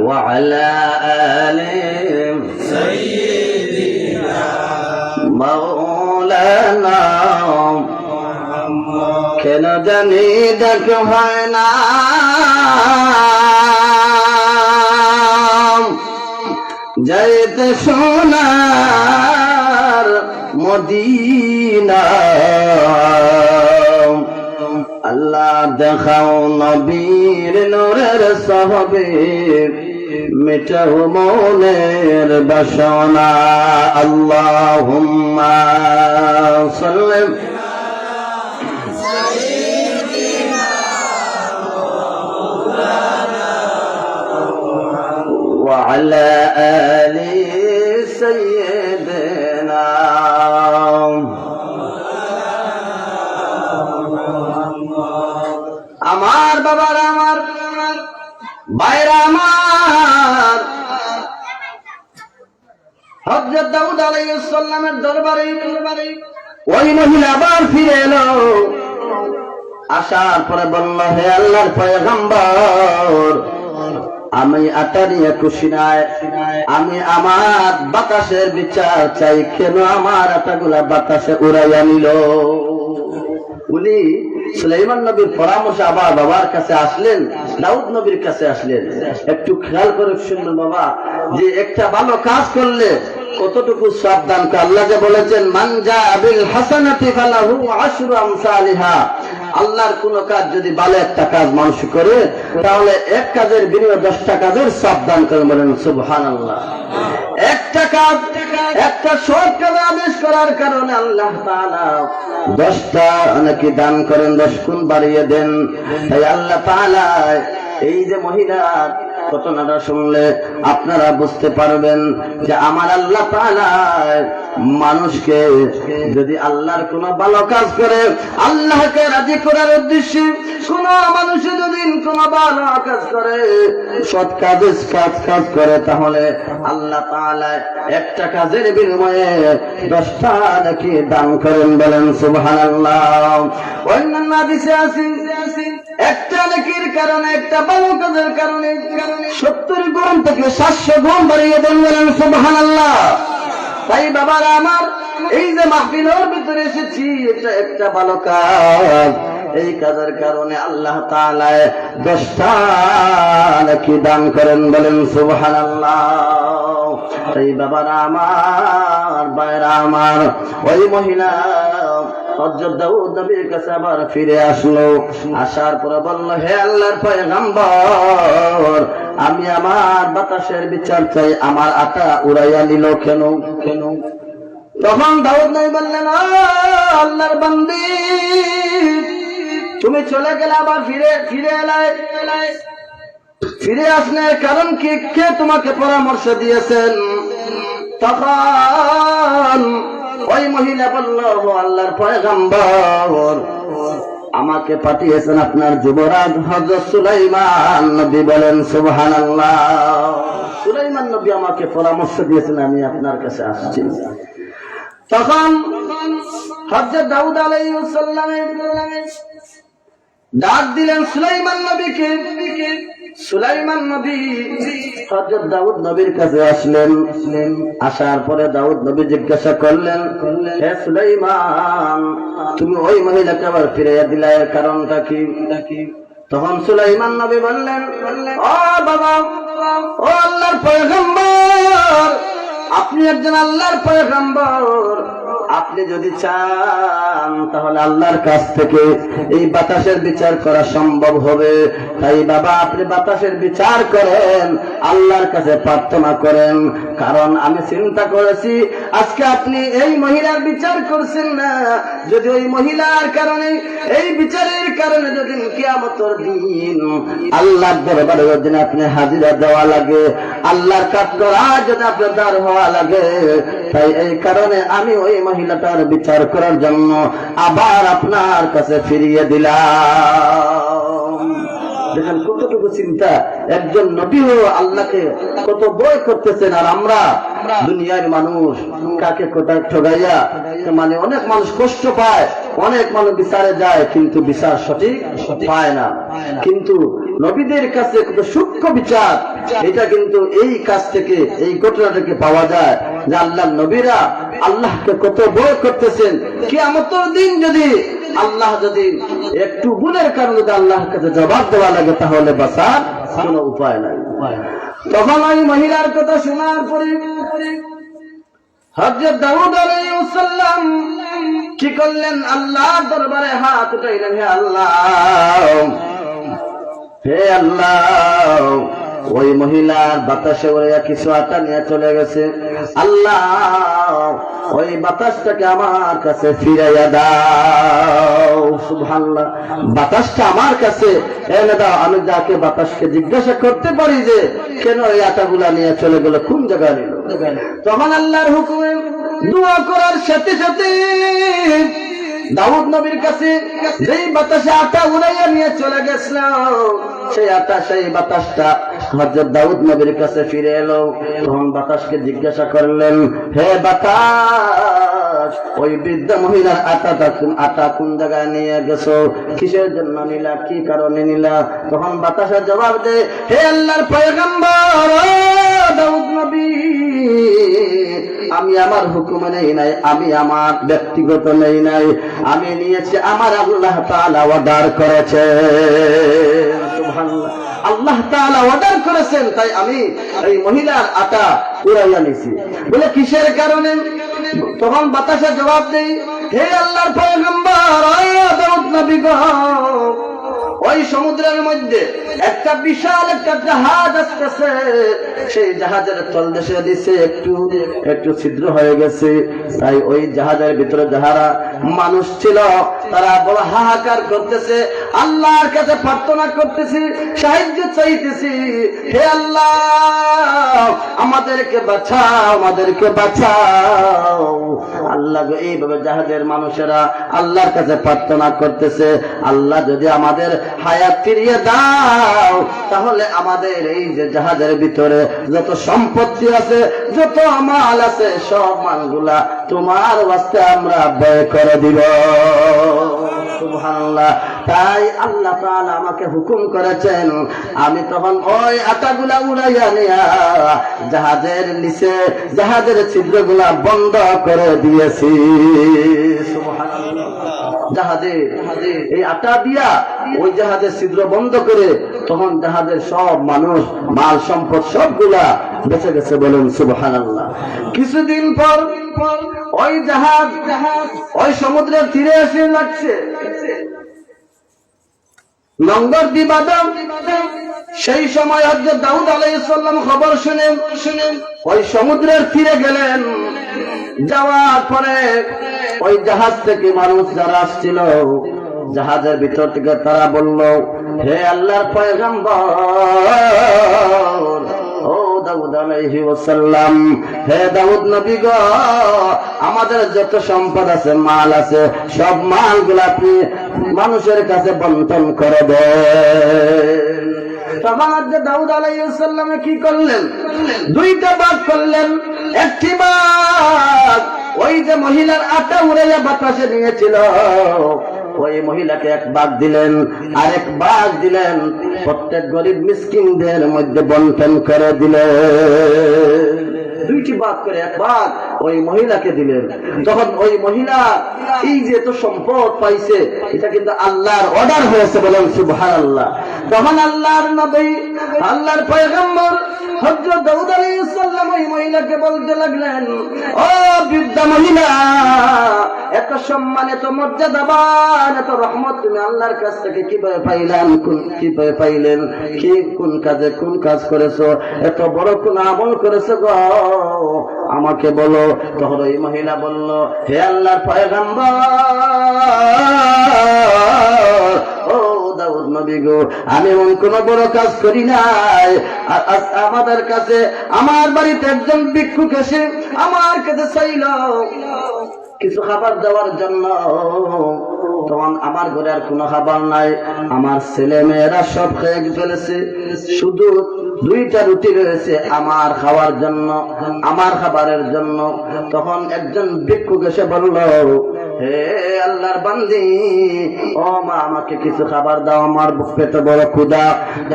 وعلى آل سيدنا مولانا কেন জানি দেখ হয় না যাইতে সোনার মদিনা আল্লাহ দেখাও নবীর নূরের সাহাবে মিটাও মনের বাসনা আল্লাহুম্মা সাল্লি وعلى آل سيدنا আমার বাবার আমার ভাইরা আমার হযরত দাউদ আলাইহিস সালামের দরবারে ওই মহিলা আবার ফিরে এলো। আসার পরে বলল, হে আল্লাহর পয়গম্বর, আমি আটা নিয়ে খুশি নাই, আমি আমার বাতাসের বিচার চাই। কেন আমার আটাগুলা বাতাসে উড়াইয়া নিল? উনি সুলাইমান নবীর পরামর্শে আবার বাবার কাছে আসলেন, দাউদ নবীর কাছে আসলেন। একটু খেয়াল করে শুনবেন বাবা, যে একটা ভালো কাজ করলে কতটুকু সাবধান। আল্লাহ যে বলেছেন, মান জাআ বিল হাসানাতি ফালাহু আশরু আমসালিহা। আল্লাহর কোন কাজ যদি ভালো একটা কাজ মানুষ করে, তাহলে এক কাজের বিনিময়ে 10টা কাজের সাবধান করে। বলেন সুবহানাল্লাহ। একটা কাজ, একটা সৎ কাজ আদেশ করার কারণে আল্লাহ তাআলা 10টা নাকি দান করেন, 10 গুণ বাড়িয়ে দেন। তাই আল্লাহ তাআলা এই যে মহিলার ঘটনাটা শুনলে আপনারা বুঝতে পারবেন যে আমার আল্লাহ তাআলা মানুষকে যদি আল্লাহর কোন ভালো কাজ করে, আল্লাহকে রাজি করার উদ্দেশ্যে কোন মানুষ যদি কোন ভালো কাজ করে, সৎ কাজ করে, তাহলে আল্লাহ তাআলা একটা কাজের বিনিময়ে 10টা নাকি দান করেন। বলেন সুবহানাল্লাহ। অন্যান্য হাদিসে আছে একটা নেকির কারণে, একটা ভালো কাজের কারণে 70 গুণ থেকে 700 গুণ বাড়িয়ে দেন। বলেন সুবহানাল্লাহ। তাই বাবারা আমার, এই যে মাহফিলের ভিতরে এসেছি, এটা একটা ভালো কাজ। এই কাজের কারণে আল্লাহ তাআলা 10টা নাকি দান করেন। বলেন সুবহানাল্লাহ। তাই বাবারা আমার, ভাইরা আমার, ওই মহিলা হযরত দাউদ নবীর কাছে আবার ফিরে আসলো। আসার পরে বলল, হে আল্লাহর পয়গম্বর, আমি আমার বাতাসের বিচার চাই, আমার আটা উড়াইয়া নিল কেন? তখন দাউদ নবী বললেন, আল্লাহর বান্দি, তুমি চলে গেলে আবার ফিরে এলে, ফিরে আসনের কারণ কি? কে তোমাকে পরামর্শ দিয়েছেন? তখন ওই মহিলা বলল, আল্লাহর পয়গম্বর, আমাকে পাঠিয়েছেন আপনার যুবরাজ হযরত সুলাইমান নবী। বলেন সুবহানাল্লাহ। সুলাইমান নবী আমাকে পরামর্শ দিয়েছেন, আমি আপনার কাছে আসছি। তখন হযরত দাউদ আলাইহিস সালাম ডাক দিলেন সুলাইমান নবীকে। সুলাইমান নবী হযরত দাউদ নবীর কাছে আসলেন। আসার পরে দাউদ নবী জিজ্ঞাসা করলেন, হে সুলাইমান, তুমি ওই মহিলাকে আবার ফিরাইয়া দিলা, এর কারণটা কি? তখন সুলাইমান নবী বললেন, ও বাবা, ও আল্লাহর পয়গম্বর, আপনি একজন আল্লাহর পয়গম্বর, আপনি যদি চান তাহলে আল্লাহর কাছ থেকে এই বাতাসের বিচার করা সম্ভব হবে। তাই বাবা, আপনি বাতাসের বিচার করেন, আল্লাহর কাছে প্রার্থনা করেন। কারণ আমি চিন্তা করেছি, আজকে আপনি এই মহিলার বিচার করছেন না, যদি ওই মহিলার কারণে, এই বিচারের কারণে যদি কিয়ামতের দিন আল্লাহর দরবারে যদি আপনি হাজিরা দেওয়া লাগে, আল্লাহর কাজ করা যদি আপনার দাঁড় হওয়া লাগে, তাই এই কারণে আমি ওই মহিলাটার বিচার করার জন্য আবার আপনার কাছে ফিরিয়ে দিলাম। দেখেন কতটুকু চিন্তা, একজন নবী হয়ে আল্লাহকে কত ভয় করতেছেন, আর আমরা দুনিয়ার মানুষ কাকে কোথায় ঠগাইয়া, মানে অনেক মানুষ কষ্ট পায়, অনেক মানুষ বিচারে যায় কিন্তু বিচার সঠিক পায় না। কিন্তু নবীদের কাছে কত সূক্ষ্ম বিচার, এটা কিন্তু এই কাজ থেকে, এই ঘটনা থেকে পাওয়া যায় যে আল্লাহ নবীরা আল্লাহকে কত ভয় করতেছেন। কিয়ামতের দিন যদি আল্লাহ যদি একটু ভুলের কারণে যদি আল্লাহর কাছে জবাব দেওয়া লাগে তাহলে বাঁচার কোনো উপায় নাই। তখন ওই মহিলার কথা শোনার পরে হযরত দাউদ আলাইহিস সালাম কি করলেন? আল্লাহর দরবারে হাত উঠাইলেন, হে আল্লাহ, হে আল্লাহ, ওই মহিলার বাতাসে ওরা কিছু আটা নিয়ে চলে গেছে, আল্লাহ ওই বাতাসটাকে আমার কাছে ফিরাইয়া দাও। সুবহানাল্লাহ, বাতাসটা আমার কাছে এনে দাও, আমি যাকে বাতাসকে জিজ্ঞাসা করতে পারি যে কেন এই আটাগুলা নিয়ে চলে গেল, কোন জায়গায় নিল। তখন আল্লাহর হুকুমে দোয়া করার সাথে সাথে দাউদ নবীর কাছে যেই বাতাসে আটা উড়াইয়া নিয়ে চলে গেছিল, সেই আটা, সেই বাতাসটা হযরত দাউদ নবীর কাছে ফিরে এলো। তখন বাতাসকে জিজ্ঞাসা করলেন, হে বাতাস, ওই বৃদ্ধ মহিলার আটা কোন জায়গায় নিয়ে গেছো, কিসের জন্য নিলা, কি কারণে নিলা? তখন বাতাসের জবাব দেয়, হে আল্লাহর পয়গম্বর, দাউদ নবী, আমি আমার হুকুমে নেই নাই, আমি আমার ব্যক্তিগত নেই নাই, আমি নিয়েছি আমার আল্লাহ তাআলা অর্ডার করেছে। সুবহানাল্লাহ, আল্লাহ তাআলা অর্ডার করেছেন, তাই আমি এই মহিলার আটা উড়াইয়া নিছি। বলে কিসের কারণে? তখন বাতাসে জবাব দেই, হে আল্লাহর পয়গম্বর, দাউদ নবী গো, ওই সমুদ্রের মধ্যে একটা বিশাল একটা জাহাজ আসতেছে, সেই জাহাজের তলদেশে দিছে একটু ছিদ্র হয়ে গেছে, তাই ওই জাহাজের ভিতরে যাহারা মানুষ ছিল তারা বড় হাহাকার করতেছে, আল্লাহর কাছে প্রার্থনা করতেছি, সাহায্য চাইতেছি, হে আল্লাহ আমাদেরকে বাঁচাও, আমাদেরকে বাঁচাও। আল্লাহ এইভাবে জাহাজের মানুষেরা আল্লাহর কাছে প্রার্থনা করতেছে, আল্লাহ যদি আমাদের হায়াত ফিরিয়ে দাও তাহলে আমাদের এই যে জাহাজের ভিতরে যত সম্পত্তি আছে, যত মাল আছে, সব মালগুলা তোমার ওয়াস্তে আমরা ব্যয় করে দিব। সুবহানাল্লাহ, তাই আল্লাহ তাআলা আমাকে হুকুম করেছেন, আমি তখন ওই আটাগুলা উড়াইয়া নিয়া জাহাজের নিচে জাহাজের ছিদ্রগুলা বন্ধ করে দিয়েছি। সুবহানাল্লাহ, জাহাজে এই আটা দিয়া ওই জাহাজের ছিদ্র বন্ধ করে তখন জাহাজের সব মানুষ, মাল সম্পদ সবগুলা বেঁচে গেছে। বলেন সুবহানাল্লাহ। কিছুদিন পর ওই জাহাজ ওই সমুদ্রের তীরে এসে লাগছে, লঙ্গর দিবাদম। সেই সময় হযরত দাউদ আলাইহিস সালাম খবর শুনে ওই সমুদ্রের তীরে গেলেন। যাওয়ার পরে ওই জাহাজ থেকে মানুষ যারা আসছিল, জাহাজের ভিতর থেকে তারা বলল, হে আল্লাহর পয়গম্বর, ও দাউদ আলাইহি ওয়াসাল্লাম, হে দাউদ নবী গো, আমাদের যত সম্পদ আছে, মাল আছে, সব মালগুলা আপনি মানুষের কাছে বন্টন করে দেন। তখন দাউদ আলাইহিস সালাম কি করলেন? দুইটা ভাগ করলেন। একটি ভাগ ওই যে মহিলার আটা উড়াইয়া বাতাসে নিয়েছিল, ওই মহিলাকে এক ভাগ দিলেন, আরেক ভাগ দিলেন প্রত্যেক গরিব মিসকিনদের মধ্যে বন্টন করে দিলেন। দুইটি ভাগ করে এক ভাগ ওই মহিলাকে দিলেন। তখন ওই মহিলা এই যে তো সম্পদ পাইছে, এটা কিন্তু আল্লাহর অর্ডার হয়েছে। বলেন সুবহানাল্লাহ। তখন আল্লাহর নবী, আল্লাহর পয়গম্বর হযরত দাউদ আলাইহিস সালাম ওই মহিলাকে বলতে লাগলেন, ও বৃদ্ধা মহিলা, এত সম্মান, এত মর্যাদাবান, এত রহমত তুমি আল্লাহর কাছ থেকে কিভাবে পাইলেন? কিভাবে পাইলেন? কি কোন কাজে কোন কাজ করেছো? এত বড় কোন আমল করেছো গো, আমাকে বলো। তখন ওই মহিলা বলল, হে আল্লাহর পয়গম্বর, ও দাউদ নবী গো, আমি এমন কোন বড় কাজ করি নাই। আমাদের কাছে, আমার বাড়িতে একজন ভিক্ষুক এসে আমার কাছে চাইল কিছু খাবার দেওয়ার জন্য। তো তখন আমার ঘরে আর কোনো খাবার নাই, আমার ছেলে মেয়েরা সব খেয়ে ফেলেছে, শুধু 2টা রুটি রয়েছে আমার খাওয়ার জন্য, আমার খাবারের জন্য। তখন একজন ভিক্ষুক এসে বলল, হে আল্লাহর বান্দি, ও মা আমাকে কিছু খাবার দাও, আমার বুক পেটে বড় ক্ষুধা।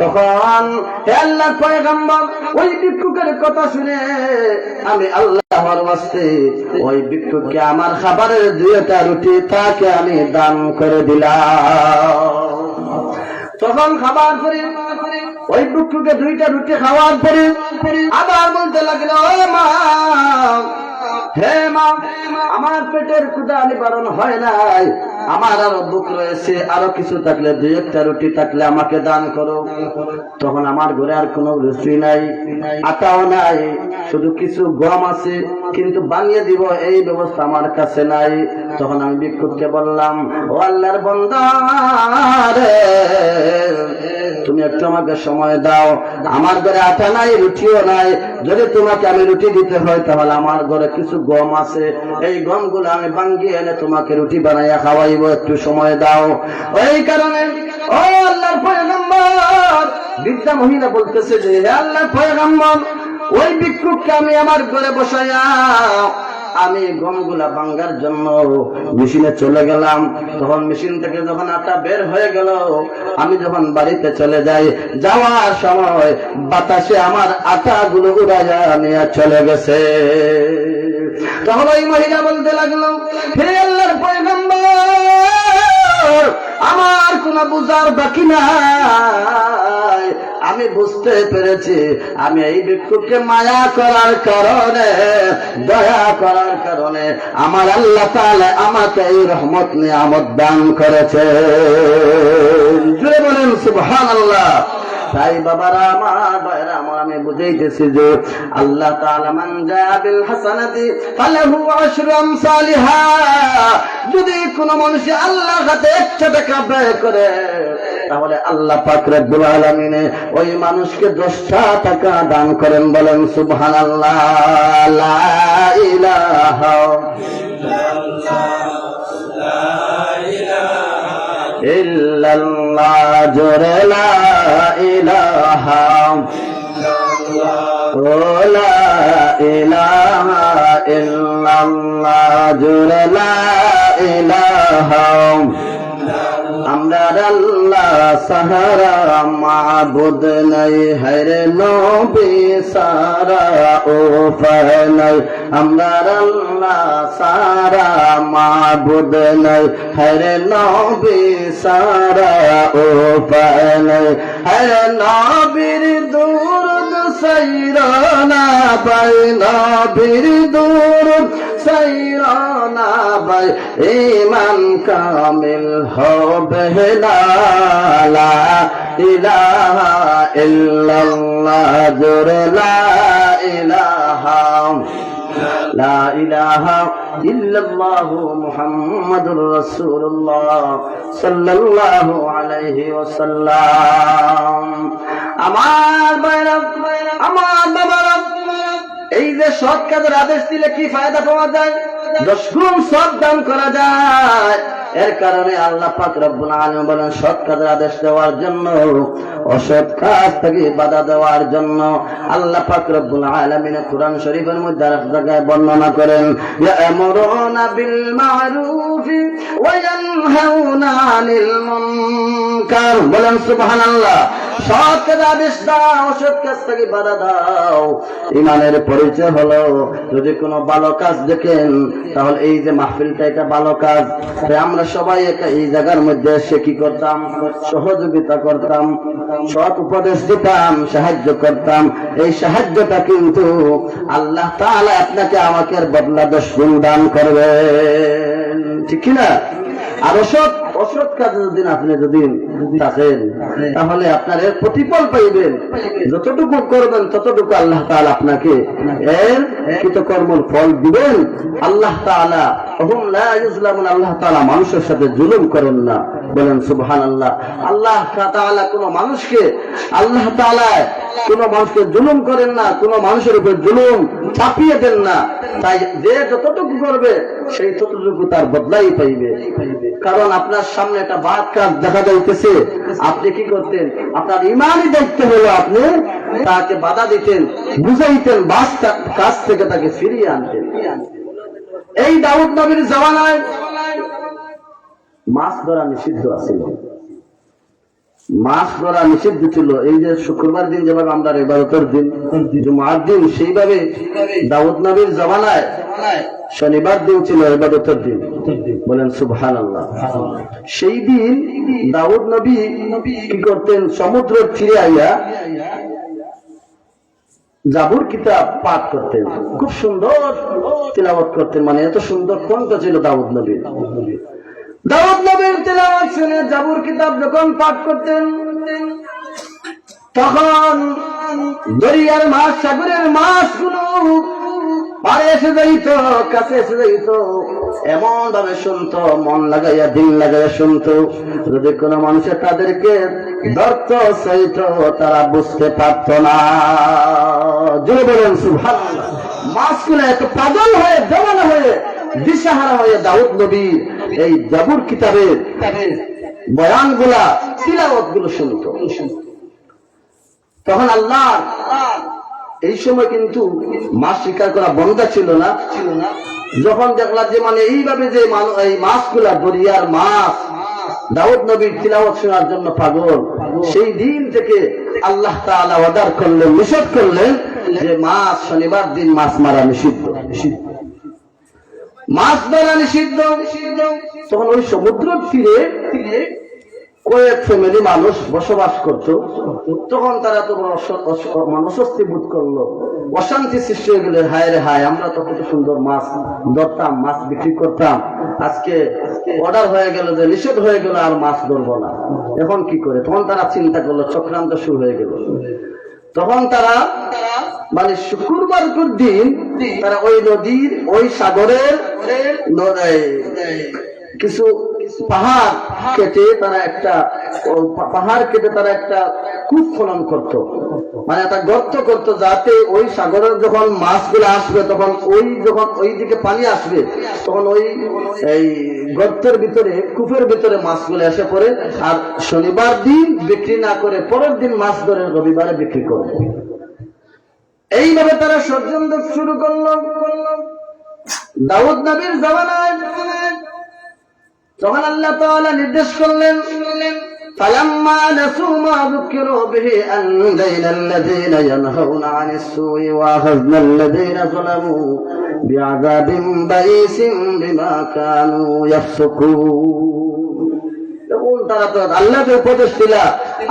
তখন হে আল্লাহর পয়গম্বর ওই ভিক্ষুকের কথা শুনে আমি আল্লাহর ওয়াস্তে ওই ভিক্ষুককে আমার খাবারের 2টা রুটি তাকে আমি দান করে দিলাম। তখন খাবার পরে ওই ভিক্ষুকে 2টা রুটি খাওয়ার পরে আবার বলতে লাগলো, ও মা, হে মা, আমার পেটের ক্ষুধা নিবারণ হয় নাই, আমার আরো বুক রয়েছে, আরো কিছু থাকলে 2-1টা রুটি থাকলে আমাকে দান করো। তখন আমার ঘরে আর কোনো রুটি নাই, আটাও নাই, শুধু কিছু গম আছে, কিন্তু বানিয়ে দিব এই ব্যবস্থা আমার কাছে নাই। তখন আমি ভিক্ষুককে বললাম, ও আল্লাহর বান্দা রে, তুমি একটু আমাকে সময় দাও, আমার ঘরে আটা নাই, রুটিও নাই, যদি তোমাকে আমি রুটি দিতে হয় তাহলে আমার ঘরে কিছু গম আছে, এই গমগুলো আমি ভাঙিয়ে এনে তোমাকে রুটি বানাইয়া খাওয়াইবো, একটু সময় দাও। ওই কারণে ও আল্লাহর পয়গম্বর, বৃদ্ধা মহিলা বলতেছে যে, হে আল্লাহর পয়গম্বর, ওই ভিক্ষুককে আমি আমার ঘরে বসাইয়া আমি গমগুলা ভাঙ্গার জন্য মেশিনে চলে গেলাম। তখন মেশিন থেকে যখন আটা বের হয়ে গেল, আমি যখন বাড়িতে চলে যাই, যাওয়ার সময় বাতাসে আমার আটাগুলো উড়াইয়া নিয়ে চলে গেছে। তখন ওই মহিলা বলতে লাগলো, হে আল্লাহর পয়গম্বর, আমার কোনো বুঝার বাকি নাই, আমি বুঝতে পেরেছি, আমি এই ভিক্ষুককে মায়া করার কারণে, দয়া করার কারণে আমার আল্লাহ তাআলা আমাকে এই রহমত নিয়ামত দান করেছে। জোরে বলেন সুবহানাল্লাহ। তাই বাবারা আমার, ভাইরা আমার, আমি বুঝাইতেছি যে আল্লাহ তাআলা মান জা বিল হাসানাতি ফালাহু আশরু আমসালিহা, যদি কোন মানুষ আল্লাহর কাছে 1 টাকা ব্যয় করে তাহলে আল্লাহ পাক রব্বুল আলামিন ওই মানুষকে 10টা টাকা দান করেন। বলেন সুবহানাল্লাহ। লা ইলাহা ইল্লাল্লাহ, জোরে লা ইলাহা লা ইলাহা ইল্লাল্লাহ, জোরে লা ইলাহা। আমরা আল্লাহ সাহারা মাবুদ নাই, হরে নবী সারা উপায় নাই। আমরা আল্লাহ সারা মাবুদ নাই, হরে নবী সারা উপায় নাই। হরে নবীর দুরুদ সাইরানা পাই, নবীর দুরুদ সাইরানা পাই, ঈমান কামিল হবে না। লা ইলাহা ইল্লাল্লাহ, জোরে লা ইলাহা লা ইলাহা ইল্লাল্লাহু মুহাম্মাদুর রাসূলুল্লাহ সাল্লাল্লাহু আলাইহি ওয়াসাল্লাম। আমার ভাইরা, আমার বাবারা, এই যে সৎ কাজের আদেশ দিলে কি ফায়দা পাওয়া যায়? 10 গুণ সৎ দান করা যায়। এর কারণে আল্লাহ পাক রব্বুল আলামিন বলেন, সৎ কাজের আদেশ দেওয়ার জন্য, অসৎ কাজ থেকে বাধা দেওয়ার জন্য আল্লাহ পাক রব্বুল আলামিন কুরআন শরীফের মধ্যে আরেক জায়গায় বর্ণনা করেন, ইয়া'মুরুনা বিল মা'রুফি ওয়া ইয়ানহাউনা আনিল মুনকার। বলেন সুবহানাল্লাহ। সৎ কাজের আদেশ দাও, অসৎ কাজ থেকে বাধা দাও। ঈমানের পরিচয় হলো, যদি কোনো ভালো কাজ দেখেন তাহলে এই যে মাহফিলটা, এটা ভালো কাজ, তাই আমরা সবাই এই জায়গার মধ্যে এসে কি করতাম? সহযোগিতা করতাম, সৎ উপদেশ দিতাম, সাহায্য করতাম। এই সাহায্যটা কিন্তু আল্লাহ তাআলা আপনাকে আমাকে বদলা 10 গুণ দান করবেন, ঠিক কিনা? আর অসৎ কাজে যদি আপনি থাকেন তাহলে আপনার এর প্রতিফল পাইবেন। যতটুকু করবেন ততটুকু আল্লাহ তাআলা আপনাকে এর কৃতকর্মের ফল দিবেন। আল্লাহ তাআলা হুম লা ইউজলামুন, আল্লাহ তাআলা মানুষের সাথে জুলুম করেন না। বলেন সুবহানাল্লাহ। আল্লাহ তাআলা কোন মানুষকে আল্লাহ তাআলা কোন মানুষকে জুলুম করেন না, কোন মানুষের উপর জুলুম চাপিয়ে দেন না। তাই যে যতটুকু করবে সেই ততটুকু তার বদলাই পাইবে। কারণ আপনার সামনে একটা বাদ কাজ দেখা যাইতেছে, আপনি কি করতেন? আপনার ইমানই দায়িত্ব হলো আপনি তাকে বাধা দিতেন, বুঝাইতেন, বাস কাজ থেকে তাকে ফিরিয়ে আনতেন। এই দাউদ নবীর জামানায় মাছ ধরা নিষিদ্ধ আছিল, মাছ ধরা নিষিদ্ধ ছিল। এই যে শুক্রবার দিন যেভাবে আমরা ইবাদতের দিন, জুমার দিন, সেইভাবে দাউদ নবীর জামানায় শনিবার দিন ছিল ইবাদতের দিন। বলেন সুবহানাল্লাহ। সেই দিন দাউদ নবী কি করতেন? সমুদ্রের তীরে আইয়া জাবুর কিতাব পাঠ করতেন, খুব সুন্দর তিলাওয়াত করতেন। মানে এত সুন্দর কণ্ঠ ছিল দাউদ নবীর। দাউদ নবীর তিলাওয়াত শুনে জাবুর কিতাব যখন পাঠ করতেন, তখন দরিয়ার মাছ, সাগরের মাছগুলো পাড়ে এসে যাইত, কাছে এসে যাইত, এমন ভাবে শুনতো, মন লাগাইয়া দিল লাগাইয়া শুনতো। যদি কোনো মানুষের তাদেরকে ধরত চাইত, তারা বুঝতে পারত না। জোরে বলেন সুবহানাল্লাহ। মাছগুলো এত পাগল হয়ে, দেওয়ানা হয়ে, দিশাহারা হয়ে দাউদ নবীর এই জাবুর কিতাবের বয়ানগুলা, তিলাওয়াতগুলো শুনতো। তখন আল্লাহ এই সময় কিন্তু মাছ শিকার করা বন্ধ ছিল না। যখন দেখলাম যে মানে এইভাবে যে এই মাছগুলা, দরিয়ার মাছ দাউদ নবীর তিলাওয়াত শোনার জন্য পাগল, সেই দিন থেকে আল্লাহ তাআলা অর্ডার করলেন, নিষেধ করলেন যে মাছ, শনিবার দিন মাছ মারা নিষিদ্ধ, মাছ ধরা নিষিদ্ধ। তখন ওই সমুদ্র তীরে কয়েক ফ্যামিলি মানুষ বসবাস করত। তখন তারা তো অস্বস্তি বোধ করলো, অশান্তি সৃষ্টি হয়ে গেলে, হায় রে হায়, আমরা তো কত সুন্দর মাছ ধরতাম, মাছ বিক্রি করতাম, আজকে অর্ডার হয়ে গেল যে নিষেধ হয়ে গেল, আর মাছ ধরবো না, এখন কি করে? তখন তারা চিন্তা করলো, চক্রান্ত শুরু হয়ে গেল। তখন তারা মানে শুক্রবার দিন তারা ওই নদীর, ওই সাগরের কিছু পাহাড় কেটে তারা একটা কূপ খনন করত, মানে একটা গর্ত করত, যাতে ওই সাগরের যখন মাছগুলো আসবে, তখন ওই দিকে পানি আসবে, তখন ওই এই গর্তের ভিতরে, কূপের ভিতরে মাছগুলো এসে পড়ে। আর শনিবার দিন বিক্রি না করে পরের দিন মাছ ধরে রবিবারে বিক্রি করবে। এইভাবে তারা ষড়যন্ত্র শুরু করলো। দাউদ নবীর জামানায় তখন আল্লাহ তাআলা নির্দেশ করলেন, ফালাম্মা নাসু মা যুকিরু বিহি আনজাইনা আল্লাযীনা ইয়ানহাউনা আনিস সুই ওয়া আখাযনা আল্লাযীনা যালামু বিআযাবিন বাইসিন বিমা কানু ইয়াফসুকুন। তখন তারা তো আল্লাহর উপদেশ দিলা,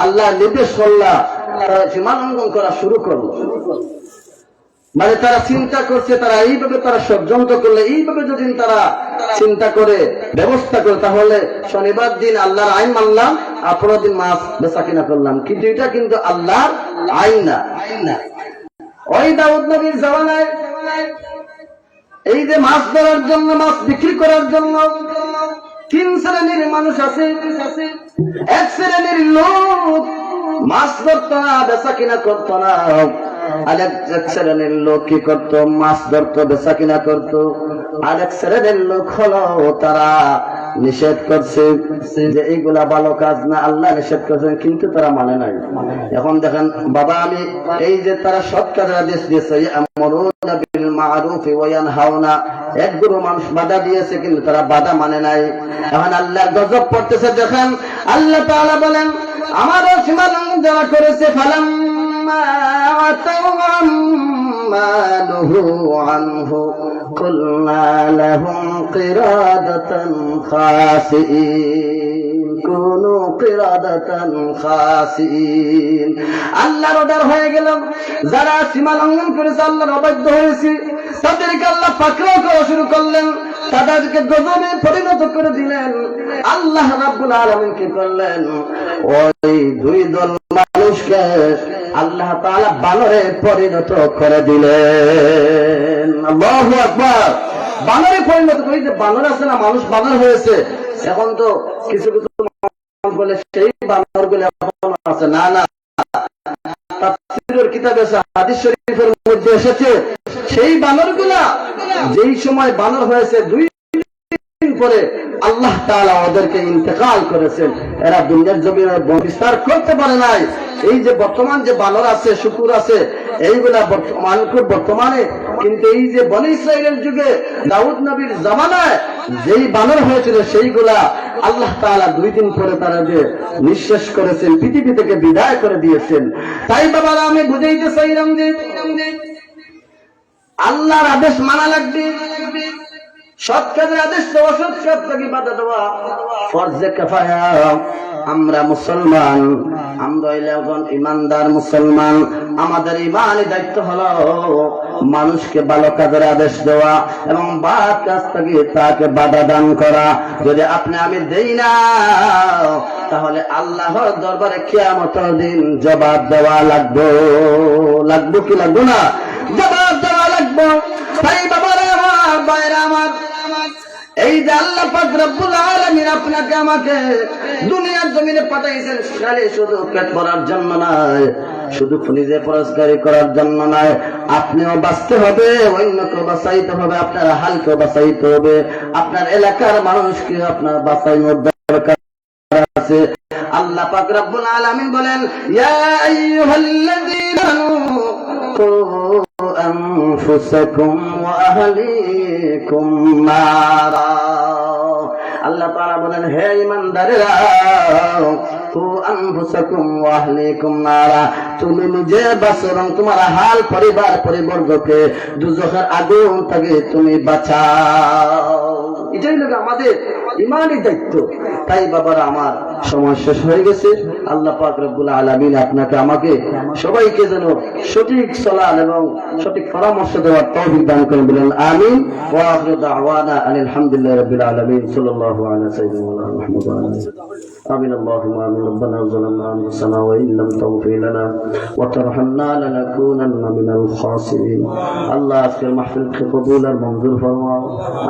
আল্লাহর নির্দেশ করলা, তারা সীমা লঙ্ঘন করা শুরু করলো। মানে তারা চিন্তা করছে, তারা এইভাবে তারা ষড়যন্ত্র করলে, এইভাবে যদি তারা চিন্তা করে ব্যবস্থা করে, তাহলে শনিবার দিন আল্লাহর আইন মানলাম, আর পরের দিন মাছ বেচা কিনা করলাম, কিন্তু এটা কিন্তু আল্লাহর আইন না। ওই দাউদ নবীর জামানায় এই যে মাছ ধরার জন্য, মাছ বিক্রি করার জন্য তিন শ্রেণীর মানুষ আছে। এক শ্রেণীর লোক মাছ ধরতো না, বেচা কিনা করতো না। আরেক শ্রেণীর লোক কি করতো? মাছ ধরতো, বেচা কিনা করতো। আরেক শ্রেণীর লোক হলো তারা নিষেধ করছে যে এইগুলা ভালো কাজ না, আল্লাহ নিষেধ করছেন, কিন্তু তারা মানে নাই। এখন দেখেন বাবা, আমি এই যে তারা সৎ কাজের আদেশ দিয়েছে, ইয়ামুরুনা বিল মা'রুফ ওয়া ইয়ানহাউনা, একগুলো মানুষ বাধা দিয়েছে, কিন্তু তারা বাধা মানে নাই। এখন আল্লাহ গজব পড়তেছে। দেখেন আল্লাহ তাআলা বলেন, আমারও সীমা লঙ্ঘন যারা করেছে, ফালাম্মা আতাউ আম্মা নুহু আনহু কুলনা লাহুম কিরাদাতান খাসিইন, কুনু কিরাদাতান খাসিইন। আল্লাহর অর্ডার হয়ে গেল, যারা সীমা লঙ্ঘন করেছে, আল্লাহর অবাধ্য হয়েছে, তাদেরকে আল্লাহ পাকড়াও করা শুরু করলেন, তাদেরকে গজবে পরিণত করে দিলেন। আল্লাহ রাব্বুল আলামিন কি করলেন? ওই দুই দল মানুষকে আল্লাহ তাআলা বানরে পরিণত করে দিলেন। আল্লাহু আকবার। বানরে পরিণত করে, যে বানর আছে না, মানুষ বানর হয়েছে। এখন তো কিছু কিছু মানুষ বলে সেই বানর গুলো এখন আছে, না না, কিতাবে আছে, হাদিস শরীফের মধ্যে এসেছে, সেই বানরগুলা যেই সময় বানর হয়েছে 2 দিন পরে আল্লাহ তাআলা ওদেরকে ইন্তেকাল করেছেন। এরা দুনিয়ার জমিনে বিস্তার করতে পারে নাই। এই যে বর্তমান যে বানর আছে, শুকুর আছে, এইগুলা বর্তমানে, কিন্তু এই যে বনী ইসরাইলের যুগে দাউদ নবীর জামানায় যেই বানর হয়েছিল সেইগুলা আল্লাহ তাআলা 2 দিন পরে তারা যে নিঃশেষ করেছেন, পৃথিবী থেকে বিদায় করে দিয়েছেন। তাই বাবারা আমি বুঝাইতে চাইলাম যে আল্লাহর আদেশ মানা লাগবে, সৎ কাজের আদেশ দেওয়া, সৎ কাজ থেকে বাধা দেওয়া ফরজে কিফায়া। আমরা মুসলমান, আমরা একজন ইমানদার মুসলমান, আমাদের ইমানি দায়িত্ব হলো মানুষকে ভালো কাজের আদেশ দেওয়া এবং বাদ কাজ থেকে তাকে বাধা দান করা। যদি আপনি আমি দেই না, তাহলে আল্লাহর দরবারে কিয়ামতের দিন জবাব দেওয়া লাগবে। লাগবে কি লাগবে না? জবাব দেওয়া লাগবে। তাই বাবারা আমার, ভাইরা আমার, এই যে আল্লাহ পাক রব্বুল আলামিন আপনাকে আমাকে দুনিয়ার জমিনে পাঠাইছেন, খালি শুধু পেট ভরার জন্য নয়, শুধু নিজে পরস্কারি করার জন্য নয়, আপনিও বাঁচতে হবে, অন্যকেও বাঁচাইতে হবে, আপনার হালকেও বাঁচাইতে হবে, আপনার এলাকার মানুষকে আপনার বাঁচানোর দরকার আছে। আল্লাহ পাক রব্বুল আলামিন বলেন, ইয়া আইয়ুহাল্লাযীনা আমানু أنفسكم وأهليكم نارا। আল্লাহ তাআলা বলেন, হে ঈমানদারেরা, কু আনফুসাকুম ওয়া আহলিকুম নারা, তুমি নিজে বাঁচো এবং তোমার হাল পরিবার পরিবর্গকে দুজখের আগুন থেকে তুমি বাঁচাও। এটাই হলো আমাদের ইমানি দায়িত্ব। তাই বাবারা আমার, সময় শেষ হয়ে গেছে। আল্লাহ পাক রব্বুল আলামিন আপনাকে আমাকে সবাইকে যেন সঠিক সালাত এবং সঠিক পরামর্শ দেওয়ার তৌফিক দান করেন, বলেন আমিন। ওয়া আখিরু দাওয়ানা আনিল হামদুলিল্লাহি রাব্বিল আলামিন। সাল্লাল্লাহু আলা সাইয়্যিদিনা মুহাম্মদ ওয়া আলিহি آمين اللهم آمين ربنا ظلمنا أنفسنا وإن لم تغفر لنا وترحمنا لنكونن من الخاسرين। আল্লাহ আজকের মাহফিলকে কবুল আর মঞ্জুর ফরমাও।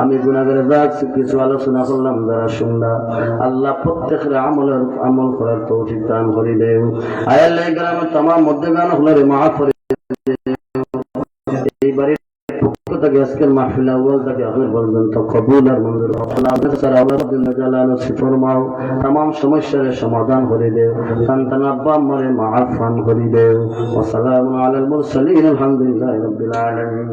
আমি গুনাহগার যাচ্ছি, কিছু আলোচনা করলাম যারা শুনলা, আল্লাহ প্রত্যেকের আমল করার তৌফিক দান করে দেও। আয় আল্লাহ গ্রামের तमाम মধ্যগান হলরে মাফ করে এই বাড়ির আজকের মাহফিল আউয়াল থেকে আখির পর্যন্ত কবুল আর মঞ্জুর আল্লাহ তাআলা আল্লাহ জালালু ফরমাও। तमाम সমস্যার সমাধান করে দেও, সন্তান আব্বা আম্মারে মাফ করে দেও। ওয়া সালামু আলাল মুরসালিন, আলহামদুলিল্লাহি রাব্বিল আলামিন।